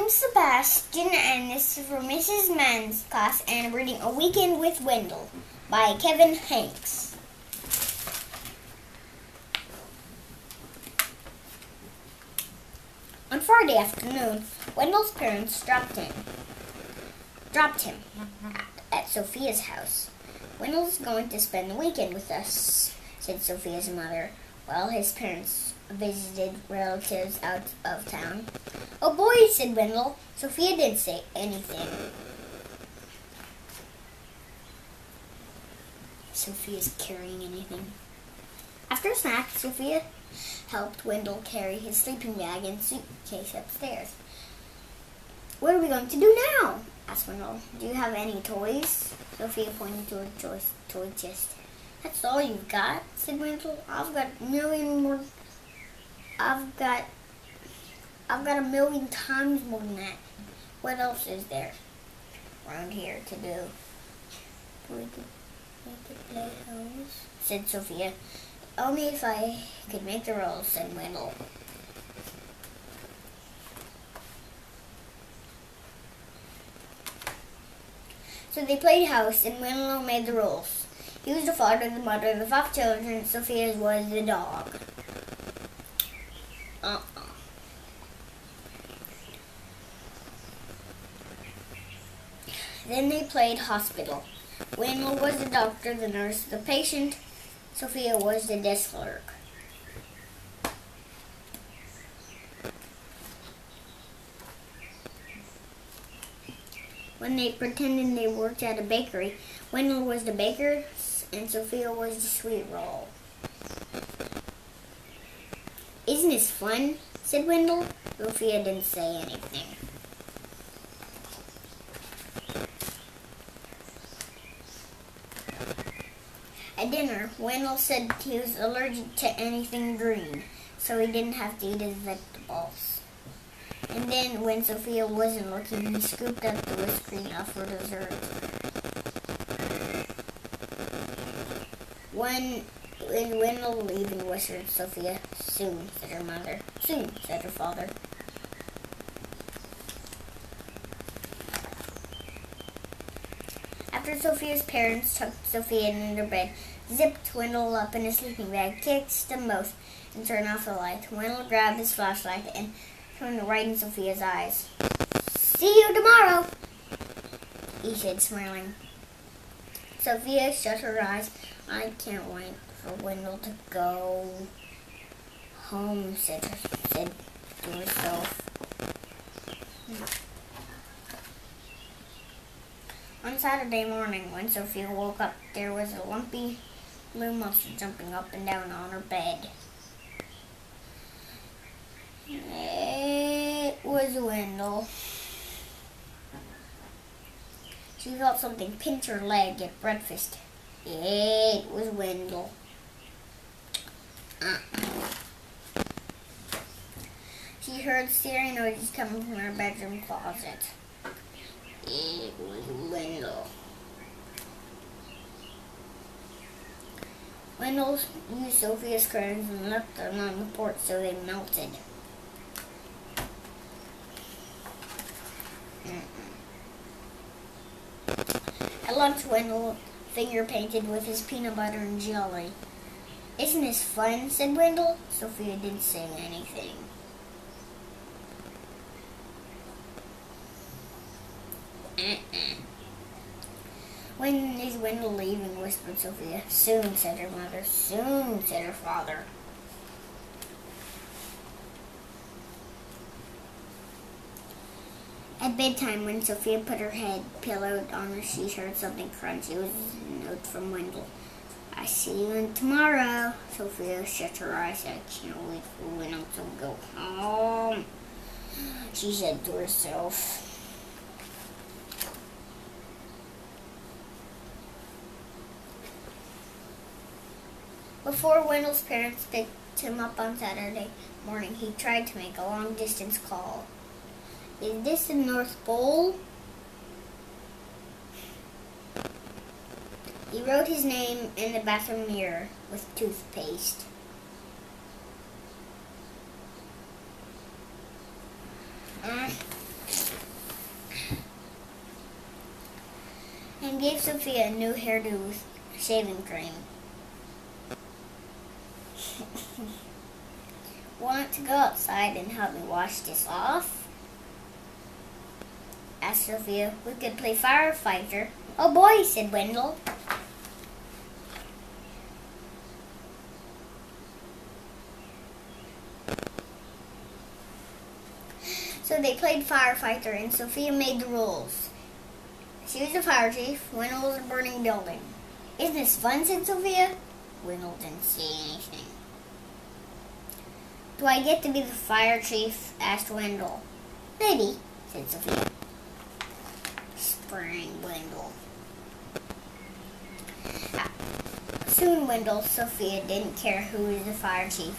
I'm Sebastian, and this is from Mrs. Mann's class, and I'm reading A Weekend with Wendell by Kevin Hanks. On Friday afternoon, Wendell's parents dropped him at Sophia's house. "Wendell's going to spend the weekend with us," said Sophia's mother, while his parents visited relatives out of town. "Oh boy," said Wendell. Sophia didn't say anything. Sophia's carrying anything. After a snack, Sophia helped Wendell carry his sleeping bag and suitcase upstairs. "What are we going to do now?" asked Wendell. "Do you have any toys?" Sophia pointed to a toy chest. "That's all you've got?" said Wendell. I've got a million times more than that. What else is there around here to do?" "We could play house," said Sophia. "Only if I could make the rules," said Wendell. So they played house, and Wendell made the rules. He was the father, the mother, the 5 children. Sophia was the dog. Then they played hospital. Wendell was the doctor, the nurse, the patient. Sophia was the desk clerk. When they pretended they worked at a bakery, Wendell was the baker and Sophia was the sweet roll. "Isn't this fun?" said Wendell. Sophia didn't say anything. At dinner, Wendell said he was allergic to anything green, so he didn't have to eat his vegetables. And then, when Sophia wasn't looking, he scooped up the whipped cream for dessert. When Wendell leaving, whispered Sophia. "Soon," said her mother. "Soon," said her father. After Sophia's parents tucked Sophia in their bed, zipped Wendell up in his sleeping bag, kicked them both, and turned off the light. Wendell grabbed his flashlight and turned right in Sophia's eyes. "See you tomorrow," he said, smiling. Sophia shut her eyes. "I can't wait for Wendell to go home," said to herself. On Saturday morning, when Sophia woke up, there was a lumpy blue monster jumping up and down on her bed. It was Wendell. She felt something pinch her leg at breakfast. It was Wendell. She heard staring noises coming from her bedroom closet. It was Wendell. Wendell used Sophia's curtains and left them on the porch so they melted. At lunch, Wendell finger painted with his peanut butter and jelly. "Isn't this fun?" said Wendell. Sophia didn't say anything. "When is Wendell leaving?" whispered Sophia. "Soon," said her mother. "Soon," said her father. At bedtime, when Sophia put her head pillowed on her, she heard something crunch. It was a note from Wendell. "I see you tomorrow." Sophia shut her eyes. "I can't wait for Wendell to go home," she said to herself. Before Wendell's parents picked him up on Saturday morning, he tried to make a long-distance call. "Is this the North Pole?" He wrote his name in the bathroom mirror with toothpaste. and gave Sophia a new hairdo with shaving cream. Want to go outside and help me wash this off? Asked Sophia. We could play firefighter. Oh boy, said Wendell. So they played firefighter and Sophia made the rules. She was the fire chief, Wendell was a burning building. Isn't this fun, said Sophia. Wendell didn't say anything. Do I get to be the fire chief? Asked Wendell. Maybe, said Sophia. Sprang Wendell. Soon Wendell, Sophia didn't care who was the fire chief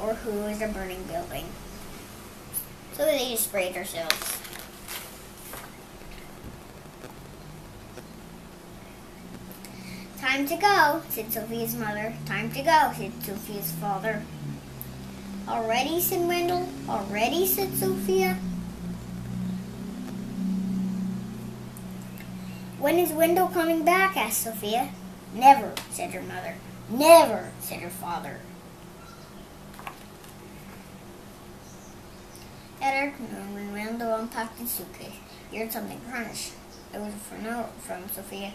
or who was the burning building. So they just sprayed themselves. Time to go, said Sophia's mother. Time to go, said Sophia's father. Already, said Wendell. Already, said Sophia. When is Wendell coming back? Asked Sophia. Never, said her mother. Never, said her father. That afternoon, when Wendell unpacked his suitcase, he heard something crunch. It was a note from Sophia.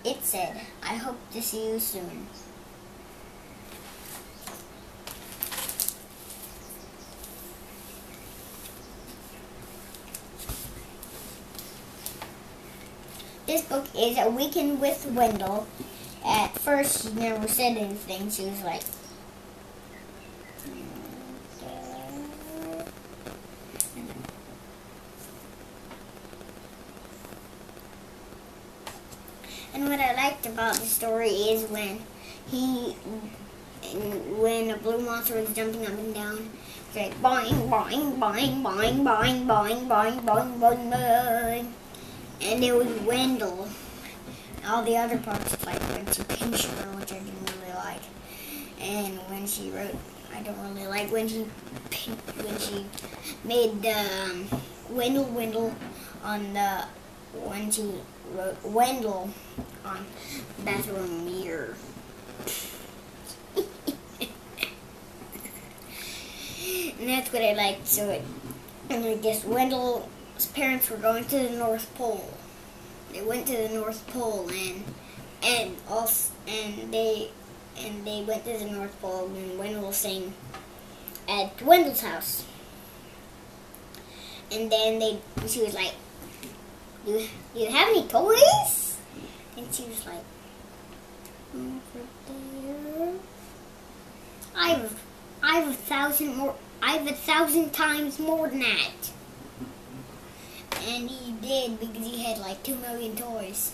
It said, I hope to see you soon. This book is A Weekend with Wendell. At first, she never said anything. She was like, and what I liked about the story is when a blue monster was jumping up and down, it's like boing, boing, boing, boing, boing, boing, boing, boing, boing, boing. And it was Wendell. All the other parts, like when she pinched her, which I didn't really like. And when she wrote, I don't really like when she made Wendell on the, when she wrote Wendell on the bathroom mirror. And that's what I liked. So and I guess Wendell's parents were going to the North Pole. They went to the North Pole and they went to the North Pole and Wendell was staying at Wendell's house. And then she was like, Do you have any toys? And she was like, over there. I have 1,000 more. I have 1,000 times more than that. And he did because he had like 2 million toys.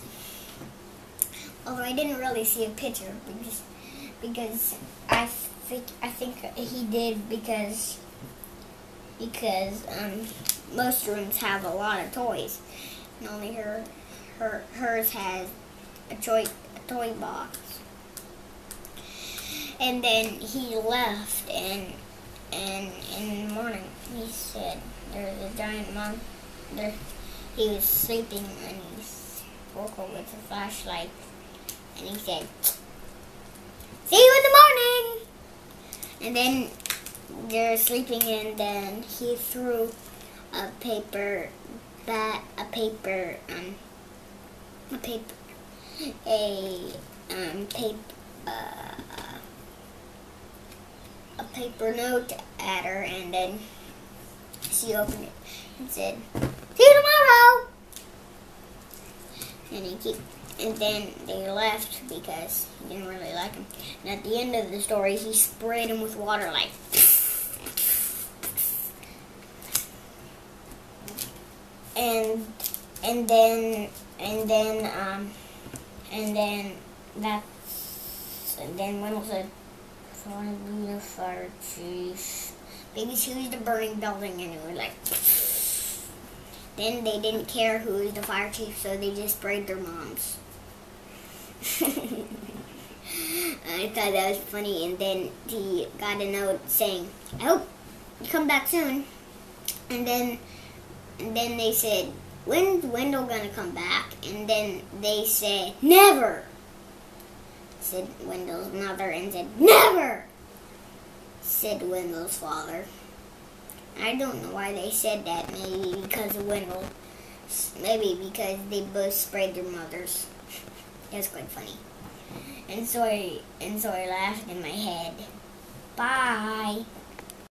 Although I didn't really see a picture because I think he did because most rooms have a lot of toys. And only hers has a toy box. And then he left, and in the morning he said there's a giant monster. He was sleeping and he woke up with a flashlight, and he said, "See you in the morning." And then they're sleeping, and then he threw a paper note at her, and then she opened it and said, "See you tomorrow." And then they left because he didn't really like him. And at the end of the story, he sprayed him with water like. And then Wendell said, "I want to be the fire chief." Because he was the burning building, and it was like. Then they didn't care who was the fire chief, so they just sprayed their moms. I thought that was funny, and then he got a note saying, "I hope you come back soon." And then they said, when's Wendell gonna come back? And then they said, never, said Wendell's mother, and said, never, said Wendell's father. I don't know why they said that. Maybe because of Wendell. Maybe because they both sprayed their mothers. That's quite funny. And so I laughed in my head. Bye.